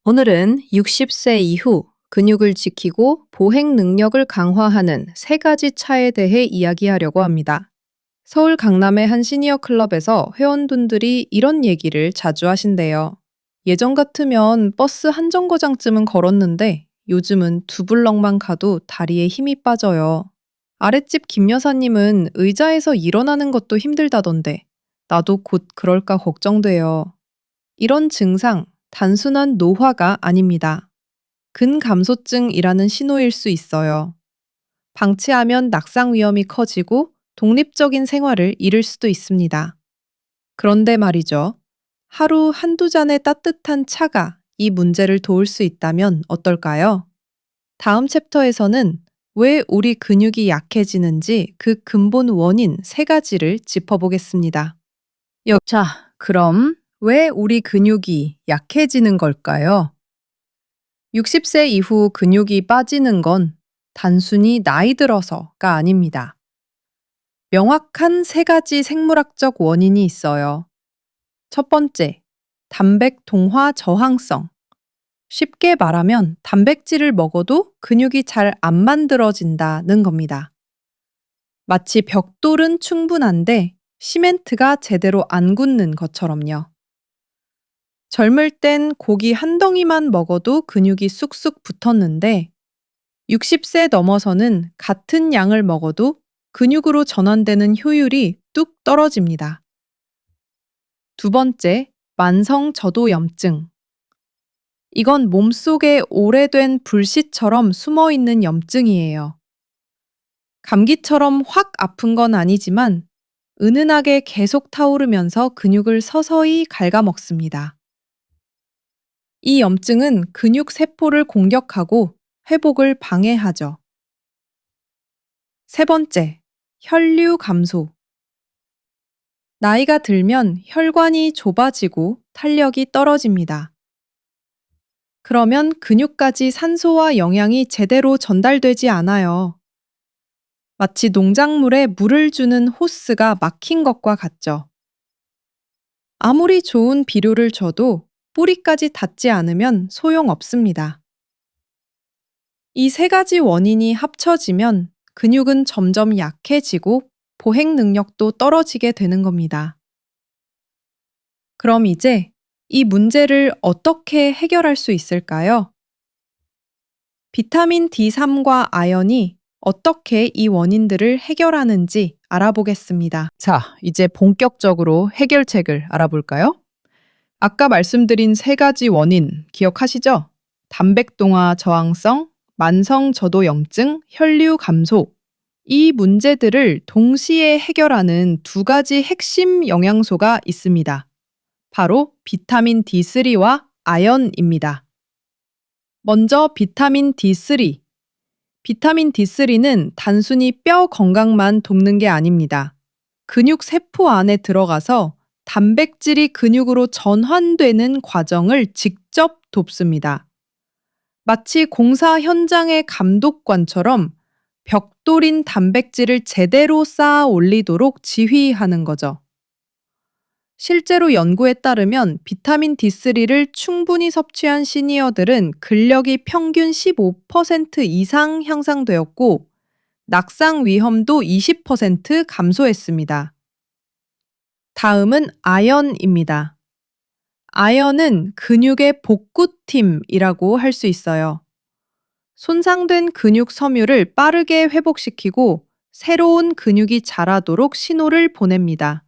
오늘은 60세 이후 근육을 지키고 보행 능력을 강화하는 세 가지 차에 대해 이야기하려고 합니다. 서울 강남의 한 시니어 클럽에서 회원분들이 이런 얘기를 자주 하신대요. 예전 같으면 버스 한 정거장쯤은 걸었는데 요즘은 두 블럭만 가도 다리에 힘이 빠져요. 아랫집 김 여사님은 의자에서 일어나는 것도 힘들다던데 나도 곧 그럴까 걱정돼요. 이런 증상, 단순한 노화가 아닙니다. 근감소증이라는 신호일 수 있어요. 방치하면 낙상 위험이 커지고 독립적인 생활을 잃을 수도 있습니다. 그런데 말이죠. 하루 한두 잔의 따뜻한 차가 이 문제를 도울 수 있다면 어떨까요? 다음 챕터에서는 왜 우리 근육이 약해지는지 그 근본 원인 세 가지를 짚어보겠습니다. 자, 그럼 왜 우리 근육이 약해지는 걸까요? 60세 이후 근육이 빠지는 건 단순히 나이 들어서가 아닙니다. 명확한 세 가지 생물학적 원인이 있어요. 첫 번째, 단백 동화 저항성. 쉽게 말하면 단백질을 먹어도 근육이 잘 안 만들어진다는 겁니다. 마치 벽돌은 충분한데 시멘트가 제대로 안 굳는 것처럼요. 젊을 땐 고기 한 덩이만 먹어도 근육이 쑥쑥 붙었는데 60세 넘어서는 같은 양을 먹어도 근육으로 전환되는 효율이 뚝 떨어집니다. 두 번째, 만성 저도염증. 이건 몸속에 오래된 불씨처럼 숨어 있는 염증이에요. 감기처럼 확 아픈 건 아니지만 은은하게 계속 타오르면서 근육을 서서히 갉아먹습니다. 이 염증은 근육 세포를 공격하고 회복을 방해하죠. 세 번째, 혈류 감소. 나이가 들면 혈관이 좁아지고 탄력이 떨어집니다. 그러면 근육까지 산소와 영양이 제대로 전달되지 않아요. 마치 농작물에 물을 주는 호스가 막힌 것과 같죠. 아무리 좋은 비료를 줘도 뿌리까지 닿지 않으면 소용없습니다. 이 세 가지 원인이 합쳐지면 근육은 점점 약해지고 보행 능력도 떨어지게 되는 겁니다. 그럼 이제 이 문제를 어떻게 해결할 수 있을까요? 비타민 D3과 아연이 어떻게 이 원인들을 해결하는지 알아보겠습니다. 자, 이제 본격적으로 해결책을 알아볼까요? 아까 말씀드린 세 가지 원인 기억하시죠? 단백동화 저항성, 만성 저도염증, 혈류 감소. 이 문제들을 동시에 해결하는 두 가지 핵심 영양소가 있습니다. 바로 비타민 D3와 아연입니다. 먼저 비타민 D3. 비타민 D3는 단순히 뼈 건강만 돕는 게 아닙니다. 근육 세포 안에 들어가서 단백질이 근육으로 전환되는 과정을 직접 돕습니다. 마치 공사 현장의 감독관처럼 벽돌인 단백질을 제대로 쌓아 올리도록 지휘하는 거죠. 실제로 연구에 따르면 비타민 D3를 충분히 섭취한 시니어들은 근력이 평균 15% 이상 향상되었고, 낙상 위험도 20% 감소했습니다. 다음은 아연입니다. 아연은 근육의 복구팀이라고 할 수 있어요. 손상된 근육 섬유를 빠르게 회복시키고 새로운 근육이 자라도록 신호를 보냅니다.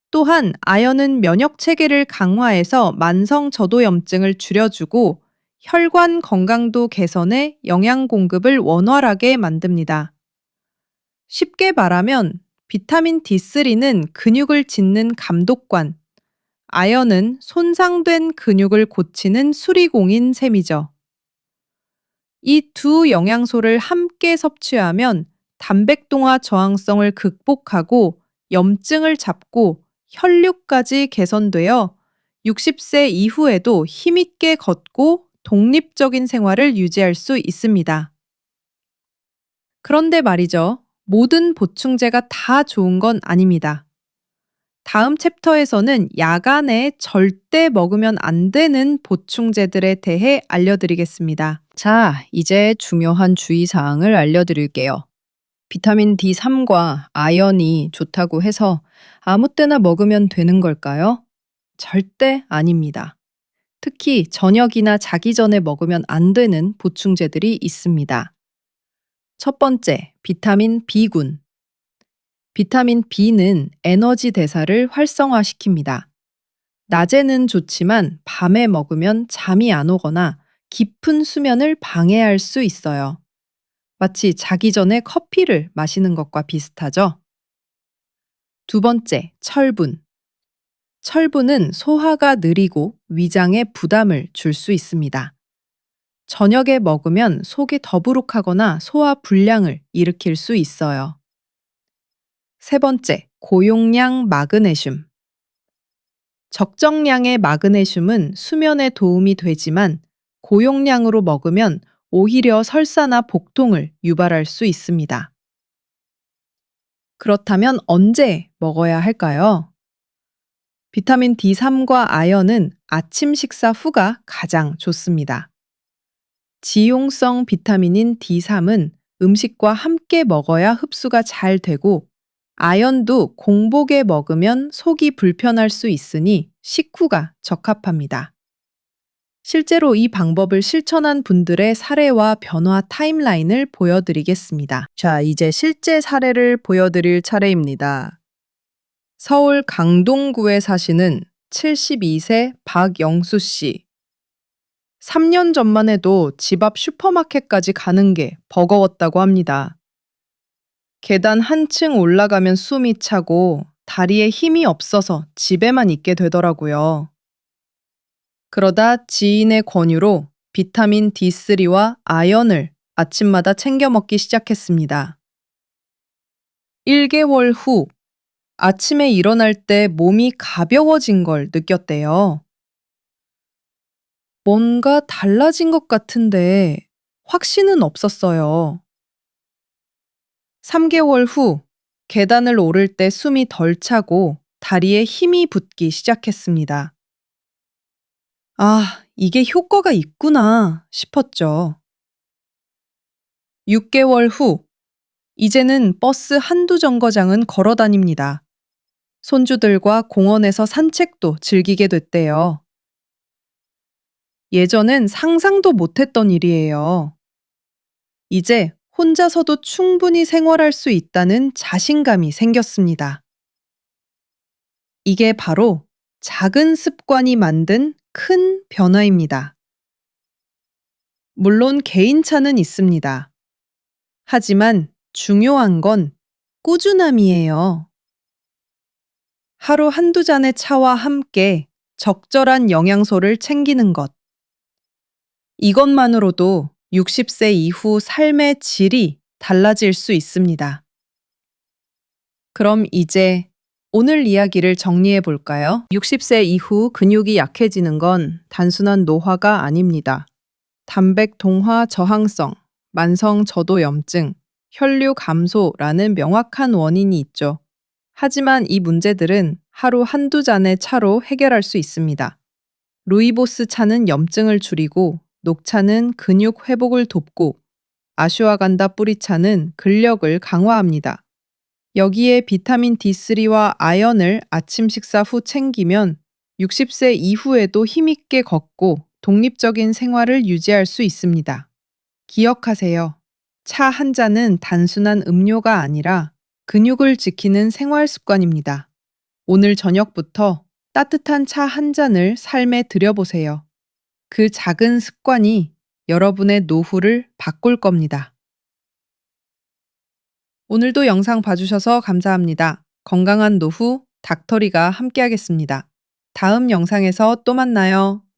또한 아연은 면역 체계를 강화해서 만성 저도염증을 줄여주고 혈관 건강도 개선해 영양 공급을 원활하게 만듭니다. 쉽게 말하면 비타민 D3는 근육을 짓는 감독관, 아연은 손상된 근육을 고치는 수리공인 셈이죠. 이 두 영양소를 함께 섭취하면 단백동화 저항성을 극복하고 염증을 잡고 혈류까지 개선되어 60세 이후에도 힘있게 걷고 독립적인 생활을 유지할 수 있습니다. 그런데 말이죠. 모든 보충제가 다 좋은 건 아닙니다. 다음 챕터에서는 야간에 절대 먹으면 안 되는 보충제들에 대해 알려드리겠습니다. 자, 이제 중요한 주의사항을 알려드릴게요. 비타민 D3과 아연이 좋다고 해서 아무 때나 먹으면 되는 걸까요? 절대 아닙니다. 특히 저녁이나 자기 전에 먹으면 안 되는 보충제들이 있습니다. 첫 번째, 비타민 B군. 비타민 B는 에너지 대사를 활성화시킵니다. 낮에는 좋지만 밤에 먹으면 잠이 안 오거나 깊은 수면을 방해할 수 있어요. 마치 자기 전에 커피를 마시는 것과 비슷하죠? 두 번째, 철분. 철분은 소화가 느리고 위장에 부담을 줄 수 있습니다. 저녁에 먹으면 속이 더부룩하거나 소화 불량을 일으킬 수 있어요. 세 번째, 고용량 마그네슘. 적정량의 마그네슘은 수면에 도움이 되지만 고용량으로 먹으면 오히려 설사나 복통을 유발할 수 있습니다. 그렇다면 언제 먹어야 할까요? 비타민 D3과 아연은 아침 식사 후가 가장 좋습니다. 지용성 비타민인 D3은 음식과 함께 먹어야 흡수가 잘 되고 아연도 공복에 먹으면 속이 불편할 수 있으니 식후가 적합합니다. 실제로 이 방법을 실천한 분들의 사례와 변화 타임라인을 보여드리겠습니다. 자, 이제 실제 사례를 보여드릴 차례입니다. 서울 강동구에 사시는 72세 박영수 씨. 3년 전만 해도 집 앞 슈퍼마켓까지 가는 게 버거웠다고 합니다. 계단 한층 올라가면 숨이 차고 다리에 힘이 없어서 집에만 있게 되더라고요. 그러다 지인의 권유로 비타민 D3와 아연을 아침마다 챙겨 먹기 시작했습니다. 1개월 후 아침에 일어날 때 몸이 가벼워진 걸 느꼈대요. 뭔가 달라진 것 같은데 확신은 없었어요. 3개월 후 계단을 오를 때 숨이 덜 차고 다리에 힘이 붙기 시작했습니다. 아, 이게 효과가 있구나 싶었죠. 6개월 후, 이제는 버스 한두 정거장은 걸어 다닙니다. 손주들과 공원에서 산책도 즐기게 됐대요. 예전엔 상상도 못했던 일이에요. 이제 혼자서도 충분히 생활할 수 있다는 자신감이 생겼습니다. 이게 바로 작은 습관이 만든 큰 변화입니다. 물론 개인차는 있습니다. 하지만 중요한 건 꾸준함이에요. 하루 한두 잔의 차와 함께 적절한 영양소를 챙기는 것. 이것만으로도 60세 이후 삶의 질이 달라질 수 있습니다. 그럼 이제 오늘 이야기를 정리해 볼까요? 60세 이후 근육이 약해지는 건 단순한 노화가 아닙니다. 단백 동화 저항성, 만성 저도염증, 혈류 감소라는 명확한 원인이 있죠. 하지만 이 문제들은 하루 한두 잔의 차로 해결할 수 있습니다. 루이보스 차는 염증을 줄이고 녹차는 근육 회복을 돕고 아슈와간다 뿌리차는 근력을 강화합니다. 여기에 비타민 D3와 아연을 아침 식사 후 챙기면 60세 이후에도 힘있게 걷고 독립적인 생활을 유지할 수 있습니다. 기억하세요. 차 한 잔은 단순한 음료가 아니라 근육을 지키는 생활 습관입니다. 오늘 저녁부터 따뜻한 차 한 잔을 삶에 들여보세요. 그 작은 습관이 여러분의 노후를 바꿀 겁니다. 오늘도 영상 봐주셔서 감사합니다. 건강한 노후 닥터리가 함께하겠습니다. 다음 영상에서 또 만나요.